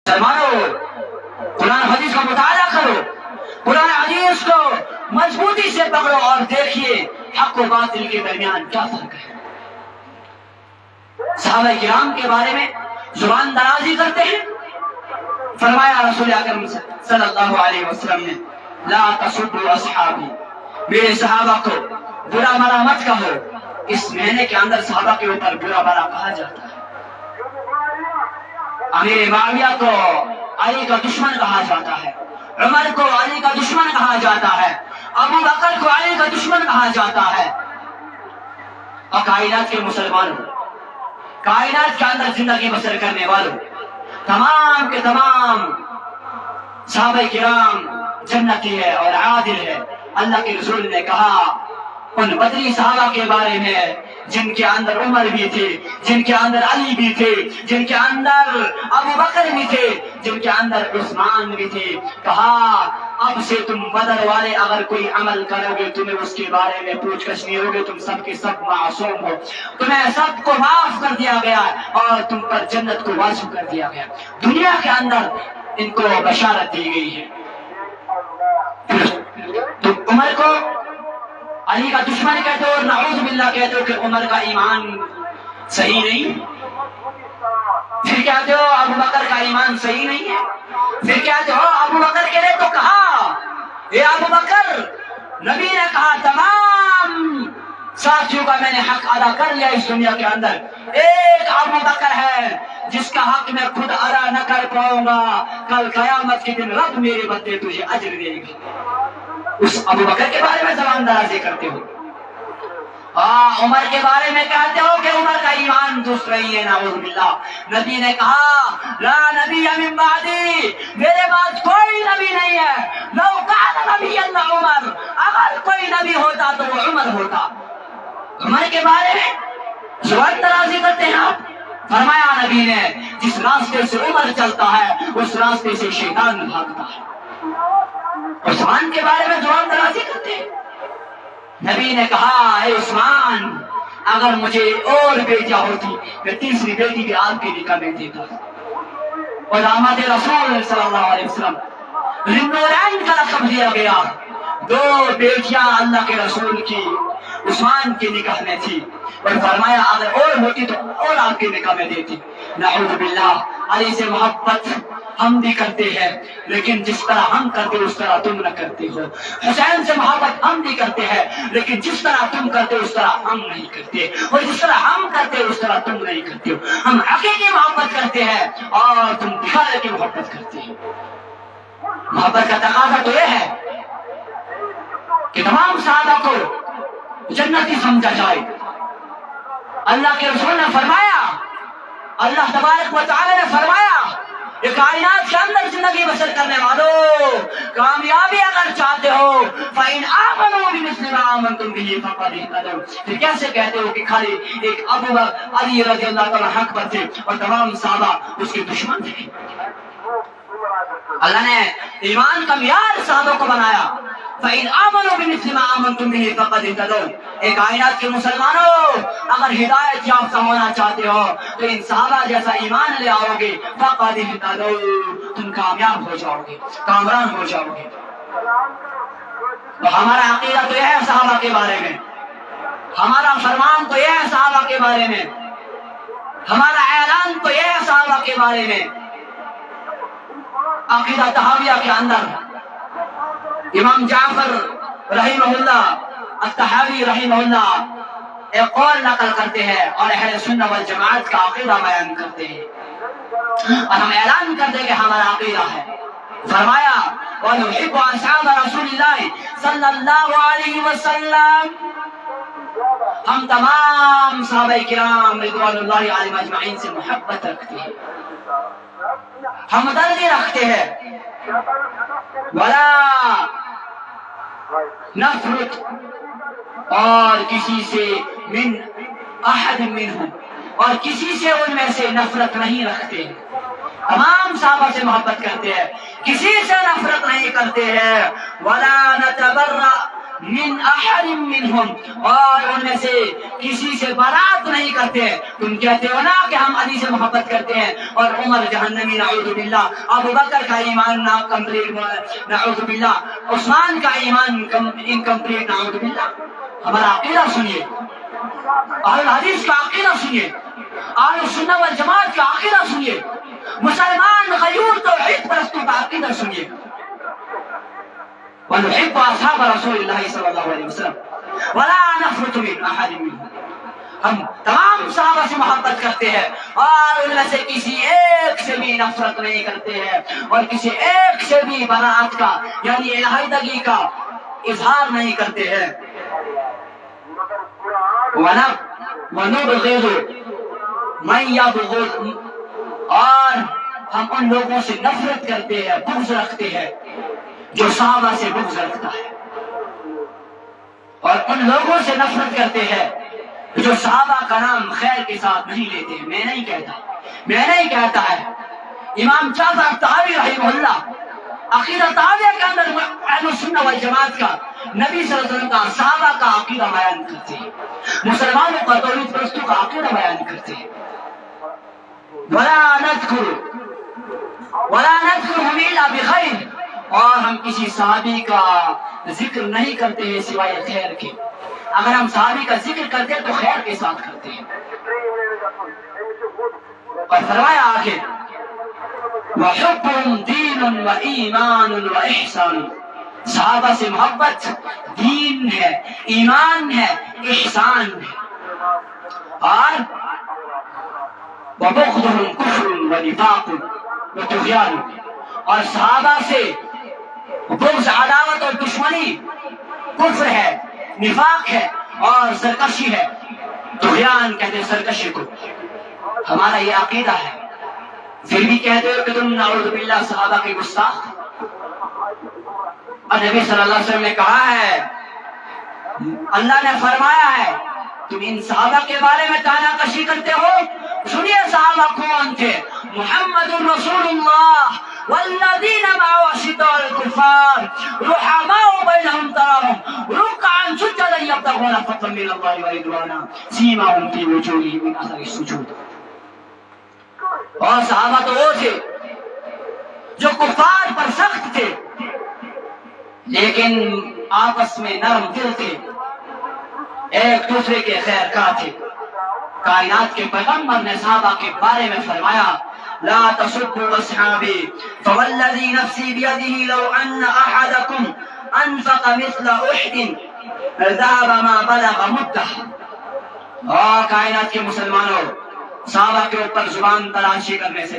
مسلمانوں، قرآن حدیث کا مطالعہ کرو، قرآن حدیث کو مضبوطی سے پکڑو اور دیکھیے حق و باطل کے درمیان کیا فرق ہے۔ صحابہ کرام کے بارے میں زبان درازی کرتے ہیں، فرمایا رسول اکرم صلی اللہ علیہ وسلم نے لا تسبوا اصحابی، میرے صحابہ کو برا بھلا مت کہو۔ اس مہینے کے اندر صحابہ کے اوپر برا بھلا کہا جاتا ہے۔ امیر معاویہ کو علی کا دشمن کہا جاتا ہے، عمر کو علی کا دشمن کہا جاتا ہے، ابو بکر کو علی کا دشمن کہا جاتا ہے۔ اور کائنات کے مسلمانوں، کائنات کے اندر زندگی بسر کرنے والوں، تمام کے تمام صحابہ کرام جنتی ہے اور عادل ہے۔ اللہ کے رسول نے کہا ان بدری صحابہ کے بارے میں جن کے اندر عمر بھی تھے، جن کے اندر علی بھی تھے، جن کے اندر ابو بکر بھی تھے، جن کے اندر عثمان بھی تھے، کہا اب سے تم بدر والے اگر کوئی عمل کرو گے تمہیں اس کے بارے میں پوچھ گچھ نہیں ہوگی، تم سب کے سب معصوم ہو، تمہیں سب کو معاف کر دیا گیا اور تم پر جنت کو واجب کر دیا گیا۔ دنیا کے اندر ان کو بشارت دی گئی ہے۔ تم عمر کو علی کا دشمن کہتے ہو اور نعوذ باللہ کہتے ہو کہ عمر کا ایمان صحیح نہیں، پھر کہتے ہو ابو بکر کا ایمان صحیح نہیں ہے، پھر کہتے ہو ابو بکر کے لیے تو کہا اے ابو بکر، نبی نے کہا تمام ساتھیوں کا میں نے حق ادا کر لیا اس دنیا کے اندر، ایک ابو بکر ہے جس کا حق میں خود ادا نہ کر پاؤں گا، کل قیامت کے دن رب میرے بدلے تجھے اجر دے گا۔ اس ابو بکر کے بارے میں زبان درازی کرتے ہو، عمر کے بارے میں کہتے ہو کہ عمر کا ایمان درست نہیں ہے، نعوذ باللہ۔ نبی نے کہا لا نبی من بعدی، میرے بعد کوئی نبی نہیں ہے، لو کان نبی اللہ عمر، اگر کوئی نبی ہوتا تو وہ عمر ہوتا۔ عمر کے بارے میں زبان درازی کرتے ہیں آپ۔ فرمایا نبی نے جس راستے سے عمر چلتا ہے اس راستے سے شیطان بھاگتا ہے۔ عثمان کے بارے میں زبان درازی کرتے ہیں۔ نبی نے کہا اے عثمان، اگر مجھے اور بیٹیاں ہوتی میں تیسری بیٹی بھی آپ کے نکاح میں دیتا۔ اور داماد رسول صلی اللہ علیہ وسلم ذوالنورین کا لقب دیا گیا، دو بیٹیاں اللہ کے رسول کی عثمان کے نکاح میں تھی، اور فرمایا اگر اور ہوتی تو اور آپ کے نکاح میں دیتی۔ نعوذ باللہ، علی سے محبت ہم بھی کرتے ہیں لیکن جس طرح ہم کرتے اس طرح تم نہ کرتے ہو۔ حسین سے محبت ہم بھی کرتے ہیں لیکن جس طرح تم کرتے اس طرح ہم نہیں کرتے، اور جس طرح ہم کرتے اس طرح تم نہیں کرتے ہو۔ ہم حقیقی محبت کرتے ہیں اور تم دکھانے کی محبت کرتے ہیں۔ محبت کا تقاضا تو یہ ہے کہ تمام صحابہ کو جنتی سمجھا جائے۔ اللہ کے رسول نے فرمایا، اللہ تبارک و تعالی نے فرمایا یہ کائنات کے اندر زندگی بسر کرنے والوں، کامیابی اگر چاہتے ہو فَإِنْ آمَنُوا بِمِثْلِ مَا آمَنْتُمْ بِهِ فَقَدِ اهْتَدَوْا۔ پھر کیسے کہتے ہو کہ خالی ایک ابو بکر علی رضی اللہ تعالیٰ حق پر تھے اور تمام صحابہ اس کے دشمن تھے؟ اللہ نے ایمان کا معیار صحابہ کو بنایا، فَإِنْ آمَنُوا بِمِثْلِ مَا آمَنْتُمْ بِهِ فَقَدِ اهْتَدَوْا۔ ایک کائنات کے مسلمانوں، اگر ہدایت یافتہ ہونا چاہتے ہو تو ان صحابہ جیسا ایمان لے آؤ گے، فَقَدِ اهْتَدَوْا، تم کامیاب ہو جاؤ گے، کامران ہو جاؤ گے۔ تو ہمارا عقیدہ تو یہ ہے صحابہ کے بارے میں، ہمارا فرمان تو یہ ہے صحابہ کے بارے میں، ہمارا اعلان تو یہ ہے صحابہ کے بارے میں۔ عقیدہ طحاویہ کے اندر امام جعفر رحمہ اللہ الطحاوی رحمہ اللہ ایک قول نقل کرتے ہیں اور اہل سنت والجماعت کا عقیدہ بیان کرتے ہیں، اور ہم اعلان کرتے ہیں کہ ہمارا عقیدہ ہے۔ فرمایا وَنُحِبُّ أَصْحَابَ رَسُولِ اللَّهِ صلی اللہ علیہ وسلم، ہم تمام صحابہ کرام رضوان اللہ علیہم اجمعین سے محبت رکھتے ہیں، ہمدردی رکھتے ہیں، ولا نفرت، اور کسی سے من احد منہم، اور کسی سے ان میں سے نفرت نہیں رکھتے ہیں، تمام صحابہ سے محبت کرتے ہیں، کسی سے نفرت نہیں کرتے ہیں، ولا نتبرأ من احد منهم, اور ان میں سے کسی سے برات نہیں کرتے. تم کہتے ہو نا کہ ہم علی سے محبت کرتے ہیں, اور عمر جہنمی نعوذ باللہ, ابو بکر کا ایمان نا کمپلیٹ نعوذ باللہ, عثمان کا ایمان انکمپلیٹ نعوذ باللہ. ہمارا عقیدہ سنیے, اہل حدیث کا عقیدہ سنیے, اہل سنت والجماعت کا عقیدہ سنیے, مسلمان غیور توحید پرستوں کا عقیدہ سنیے. ونحب اصحاب رسول اللہ صلی اللہ علیہ وسلم ولا نفرط من احد منهم, ہم تمام صحابہ سے محبت کرتے ہیں اور ان میں سے کسی ایک سے بھی نفرت نہیں کرتے ہیں, اور کسی ایک سے بھی برات کا یعنی علیحدگی کا اظہار نہیں کرتے ہیں. وَنُبْغِضُ مَن يَبْغِضُ, اور ہم ان لوگوں سے نفرت کرتے ہیں, بغض رکھتے ہیں جو صحابہ سے بغض رکھتا ہے, اور ان لوگوں سے نفرت کرتے ہیں جو صحابہ کا نام خیر کے ساتھ نہیں لیتے. میں نہیں کہتا ہے. امام جعفر طحاوی رحمہ اللہ عقیدہ طحاویہ کے اندر اہل سنت والجماعت کا نبی صلی اللہ علیہ وسلم کا صحابہ کا عقیدہ بیان کرتے ہیں, مسلمانوں کا توحید پرستوں کا عقیدہ بیان کرتے ہیں. ولا نذكرهم الا بخير, اور ہم کسی صحابی کا ذکر نہیں کرتے ہیں سوائے خیر کے. اگر ہم صحابی کا ذکر کرتے ہیں تو خیر کے ساتھ کرتے ہیں. اور فرمایا آگے وَحُبُّهُمْ دِينٌ وَإِيمَانٌ وَإِحْسَانٌ, صحابہ سے محبت دین ہے, ایمان ہے, احسان ہے. اور وَبُغْضُهُمْ كُفْرٌ وَنِفَاقٌ وَطُغْيَانٌ, اور صحابہ سے بغض, عداوت اور دشمنی کفر ہے, نفاق ہے اور سرکشی ہے. طغیان کہتے ہیں سرکشی کو. ہمارا یہ عقیدہ ہے, پھر بھی کہتے ہو کہ تم نعوذ باللہ صحابہ کے گستاخ. اور نبی صلی اللہ علیہ وسلم نے کہا ہے, اللہ نے فرمایا ہے تم ان صحابہ کے بارے میں تانا کشی کرتے ہو. سنیے صحابہ کون تھے. محمد رسول اللہ والذین معه اشداء على الكفار رحماء بینهم تراهم رکعا سجدا یبتغون فضلا من اللہ ورضوانا سیماهم فی وجوہہم من اثر السجود. اور صحابہ تو وہ تھے جو کفار پر سخت تھے لیکن آپس میں نرم دل تھے, ایک دوسرے کے خیر خواہ تھے. کائنات کے پیغمبر نے صحابہ کے بارے میں فرمایا لا تسبوا اصحابي فوالذي نفسي بيده لو ان احدكم انفق مثل احد ذهب ما بلغ مده. اور کائنات کے مسلمانوں, صحابہ کے اوپر زبان درازی کرنے سے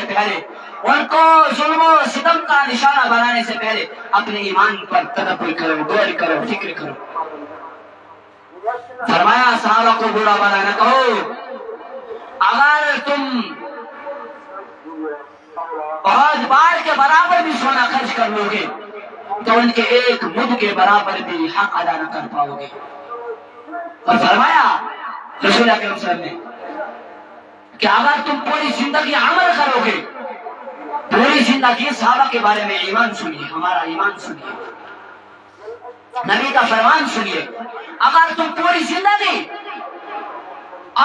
پہلے ان کو ظلم و ستم کا نشانہ بنانے سے پہلے اپنے ایمان پر تدبر کرو, غور کرو, فکر کرو. فرمایا صحابہ کو برا بھلا نہ کہو. اگر تم بہت بار کے برابر بھی سونا خرچ کر لو گے تو ان کے ایک مد کے برابر بھی حق ادا نہ کر پاؤ گے. اور فرمایا رسول اکرم صلی اللہ علیہ وسلم نے کہ اگر تم پوری زندگی عمل کرو گے, پوری زندگی صحابہ کے بارے میں ایمان سنیے, ہمارا ایمان سنیے, نبی کا فرمان سنیے. اگر تم پوری زندگی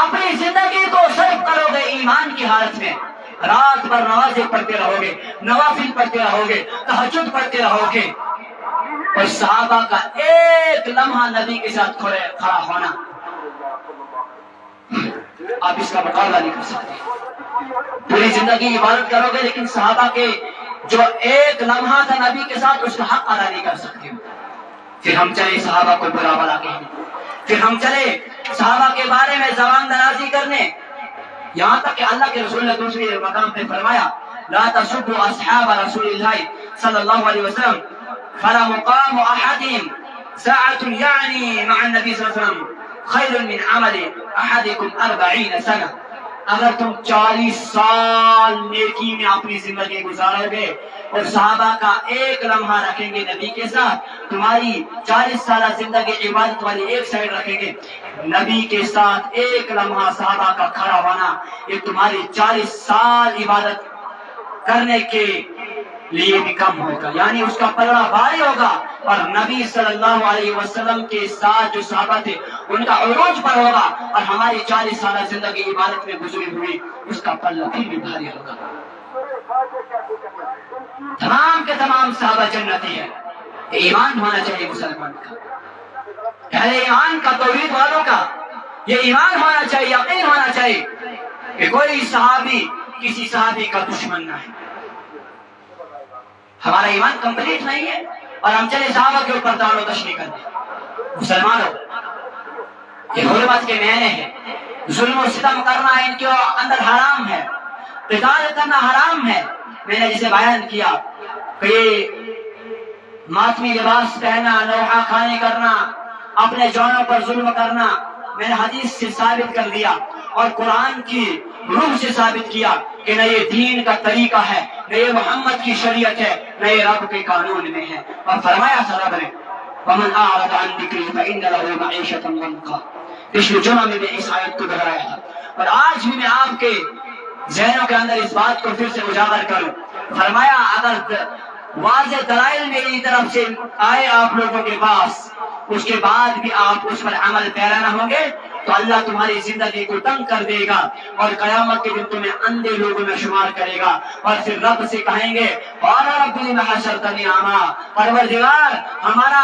اپنی زندگی کو صرف کرو گے ایمان کی حالت میں, رات بھر نمازیں پڑھتے رہو گے, نوافل پڑھتے رہو گے, تہجد پڑھتے رہو گے, اور صحابہ کا ایک لمحہ نبی کے ساتھ کھڑا ہونا, آپ اس کا مقابلہ نہیں کر سکتے. پوری زندگی عبادت کرو گے لیکن صحابہ کے جو ایک لمحہ تھا نبی کے ساتھ اس کا حق ادا نہیں کر سکتے. پھر ہم چلے صحابہ کو برا بھلا کہنے, پھر ہم چلے صحابہ کے بارے میں زبان درازی کرنے, یہاں تک کہ اللہ کے رسول نے دوسری مقام پہ فرمایا لا تسبوا اصحاب رسول اللہ صلی اللہ علیہ وسلم فلا مقام احدهم ساعة يعني مع النبي صلی اللہ علیہ وسلم خیر من عمل احدكم 40 سنة. اگر تم 40 سال نیکی میں اپنی زندگی گزارو گے اور صحابہ کا ایک لمحہ رکھیں گے نبی کے ساتھ, تمہاری 40 سالہ زندگی عبادت والی ایک سائڈ رکھیں گے, نبی کے ساتھ ایک لمحہ صحابہ کا کھڑا ہونا, یہ تمہاری 40 سال عبادت کرنے کے لیے بھی کم ہوگا، یعنی اس کا پلڑا بھاری ہوگا، اور نبی صلی اللہ علیہ وسلم کے ساتھ جو صحابہ تھے ان کا عروج پر ہوگا، اور ہماری 40 سالہ زندگی عبادت میں گزری ہوئی اس کا پلڑا پھر بھی بھاری ہوگا۔ تمام کے تمام صحابہ جنتی ہے۔ ایمان ہونا چاہیے مسلمان کا، اہل ایمان کا، توحید والوں کا یہ ایمان ہونا چاہیے، یقین ہونا چاہیے کہ کوئی صحابی کسی صحابی کا دشمن نہ ہے۔ ہمارا ایمان کمپلیٹ نہیں ہے اور ہم چلے صحابہ کے اوپر دار و تشریح کرنے۔ مسلمانوں، یہ حرمت کے معنی ہیں، ظلم و ستم کرنا ان کے اندر حرام ہے، قتال کرنا حرام ہے۔ میں نے جسے بیان کیا کہ ماتمی لباس پہنا، لوحہ کھانے کرنا، اپنے جانوں پر ظلم کرنا، میں نے حدیث سے ثابت کر دیا اور قرآن کی روح سے ثابت کیا کہ نہ یہ دین کا طریقہ ہے، نہ یہ محمد کی شریعت ہے، نہ یہ رب کے قانون میں ہے۔ اور فرمایا رب نے وَمَنْ أَعْرَضَ عَنْ ذِكْرِي فَإِنَّ لَهُ مَعِيشَةً ضَنْكًا۔ پچھلے جمعہ میں اس آیت کو دہرایا تھا اور آج بھی میں آپ کے ذہنوں کے اندر اس بات کو پھر سے اجاگر کروں۔ فرمایا اگر واضح دلائل میری طرف سے آئے آپ لوگوں کے پاس، اس کے بعد بھی آپ اس پر عمل پیرا نہ ہوں گے تو اللہ تمہاری زندگی کو تنگ کر دے گا اور قیامت کے دن تمہیں اندھے لوگوں میں شمار کرے گا، اور پھر رب سے کہیں گے قال رب لم حشرتنی اعمیٰ، پروردگار ہمارا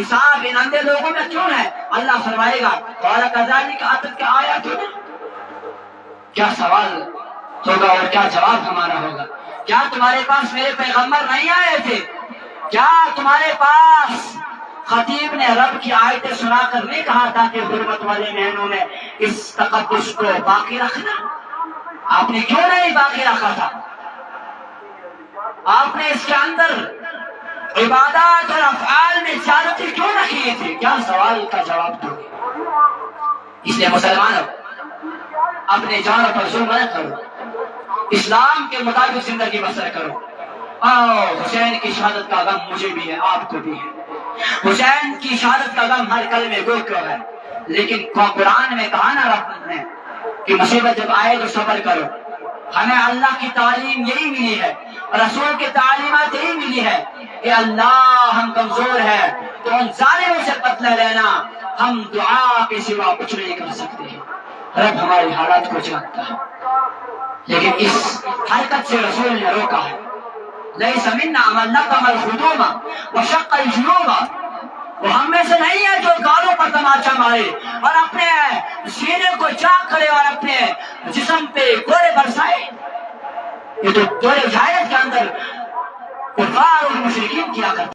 حساب ان اندھے لوگوں میں کیوں ہے؟ اللہ فرمائے گا قال کذالک اتتک آیاتنا۔ کیا سوال ہوگا اور کیا جواب ہمارا ہوگا؟ کیا تمہارے پاس میرے پیغمبر نہیں آئے تھے؟ کیا تمہارے پاس خطیب نے رب کی آیتیں سنا کر نہیں کہا تھا کہ حرمت والے مہینوں میں اس تقدس کو باقی رکھنا؟ آپ نے کیوں نہیں باقی رکھا تھا؟ آپ نے اس کے اندر عبادات اور افعال میں زیادتی کیوں نہ کیے تھے؟ کیا سوال کا جواب دو گے؟ اس لیے مسلمانوں، اپنے جانوں پر ظلم نہ کرو، اسلام کے مطابق زندگی بسر کرو۔ حسین کی شہادت کا غم مجھے بھی ہے، آپ کو بھی ہے۔ حسین کی شہادت کا غم ہر کلمے گو کو ہے، لیکن قرآن میں کہا نا رب نے کہ مصیبت جب آئے تو صبر کرو۔ ہمیں اللہ کی تعلیم یہی ملی ہے، رسول کی تعلیمات یہی ملی ہے کہ اللہ ہم کمزور ہے تو ان ظالموں سے بدلہ لینا، ہم دعا کے سوا کچھ نہیں کر سکتے ہیں۔ رب ہماری حالات کو جانتا ہے، لیکن اس حرکت سے رسول نے روکا ہے۔ لیس منا من نقم الخدوم وشق الجنوب، وہ ہم میں سے نہیں ہے جو گالوں پر تماچا مارے اور اپنے سینے کو چاک کرے اور اپنے جسم پہ گوڑے برسائے۔ یہ تو دور جاہلیت کے اندر کفار اور مشرکین کیا کرتے